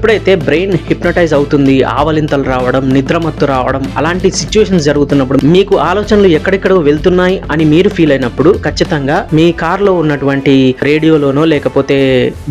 ఎప్పుడైతే brain hypnotise అవుతుంది, ఆవలింతలు రావడం, నిద్రమత్తు రావడం, అలాంటి సిచ్యువేషన్స్ జరుగుతున్నప్పుడు, మీకు ఆలోచనలు ఎక్కడెక్కడో వెళ్తున్నాయి అని మీరు ఫీల్ అయినప్పుడు ఖచ్చితంగా మీ కార్లో ఉన్నటువంటి రేడియోలోనో లేకపోతే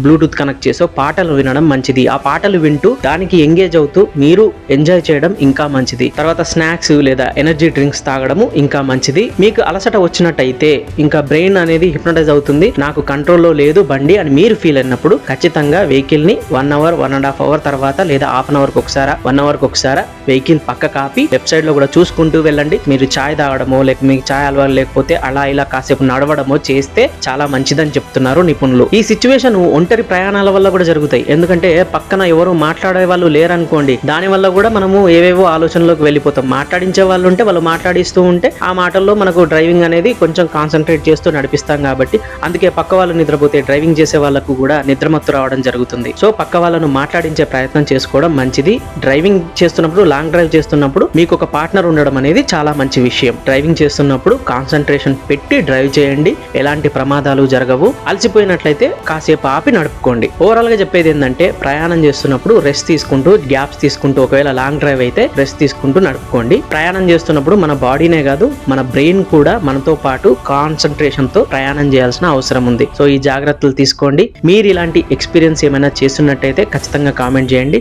బ్లూటూత్ కనెక్ట్ చేసో పాటలు వినడం మంచిది. ఆ పాటలు వింటూ దానికి ఎంగేజ్ అవుతూ మీరు ఎంజాయ్ చేయడం ఇంకా మంచిది. తర్వాత స్నాక్స్ లేదా ఎనర్జీ డ్రింక్స్ తాగడము ఇంకా మంచిది. మీకు అలసట వచ్చినట్టయితే, ఇంకా బ్రెయిన్ అనేది హిప్నటైజ్ అవుతుంది, నాకు కంట్రోల్లో లేదు బండి అని మీరు ఫీల్ అయినప్పుడు ఖచ్చితంగా వెహికల్ ని 1 అవర్ 1.5 అవర్ తర్వాత లేదా హాఫ్ అన్ అవర్ ఒకసారి 1 అవర్ ఒకసారి వెహికల్ పక్క కాపి లెఫ్ట్ సైడ్ లో కూడా చూసుకుంటూ వెళ్ళండి. మీరు చాయ్ తాగడమో లేక మీకు చాయ్ అలవాటు లేకపోతే అలా ఇలా కాసేపు నడవడమో చేస్తే చాలా మంచిదని చెప్తున్నారు నిపుణులు. ఈ సిచ్యువేషన్ ఒంటరి ప్రయాణాల వల్ల కూడా జరుగుతాయి. ఎందుకంటే పక్కన ఎవరు మాట్లాడే వాళ్ళు లేరనుకోండి, దాని వల్ల కూడా మనము ఏవేవో ఆలోచనలోకి వెళ్ళిపోతాం. మాట్లాడించే వాళ్ళు ఉంటే వాళ్ళు మాట్లాడిస్తూ ఉంటే ఆ మాటల్లో మనకు డ్రైవింగ్ అనేది కొంచెం కాన్సన్ట్రేట్ చేస్తూ నడిపిస్తాం కాబట్టి, అందుకే పక్క వాళ్ళు నిద్రపోతే డ్రైవింగ్ చేసే వాళ్ళకు కూడా నిద్రమత్తు రావడం జరుగుతుంది. సో పక్క వాళ్ళను మాట్లాడించే ప్రయత్నం చేసుకోవడం మంచిది. డ్రైవింగ్ చేస్తున్నప్పుడు, లాంగ్ డ్రైవ్ చేస్తున్నప్పుడు మీకు ఒక పార్ట్నర్ ఉండడం అనేది చాలా మంచి విషయం. డ్రైవింగ్ చేస్తున్నప్పుడు కాన్సన్ట్రేషన్ పెట్టి డ్రైవ్ చేయండి, ఎలాంటి ప్రమాదాలు జరగవు. అలసిపోయినట్లయితే కాసేపు ఆపి నడుపుకోండి. ఓవరాల్ గా చెప్పేది ఏంటంటే, ప్రయాణం చేస్తున్నప్పుడు రెస్ట్ తీసుకుంటూ, గ్యాప్స్ తీసుకుంటూ, ఒకవేళ లాంగ్ డ్రైవ్ అయితే రెస్ట్ తీసుకుంటూ నడుపుకోండి. ప్రయాణం చేస్తున్నప్పుడు మన బాడీనే కాదు, మన బ్రెయిన్ కూడా మనతో పాటు కాన్సన్ట్రేషన్ తో ప్రయాణం చేయాల్సిన అవసరం ఉంది. సో ఈ జాగ్రత్తలు తీసుకోండి. మీరు ఇలాంటి ఎక్స్పీరియన్స్ ఏమైనా చేస్తున్నట్టయితే ఖచ్చితంగా కామెంట్ చేయండి.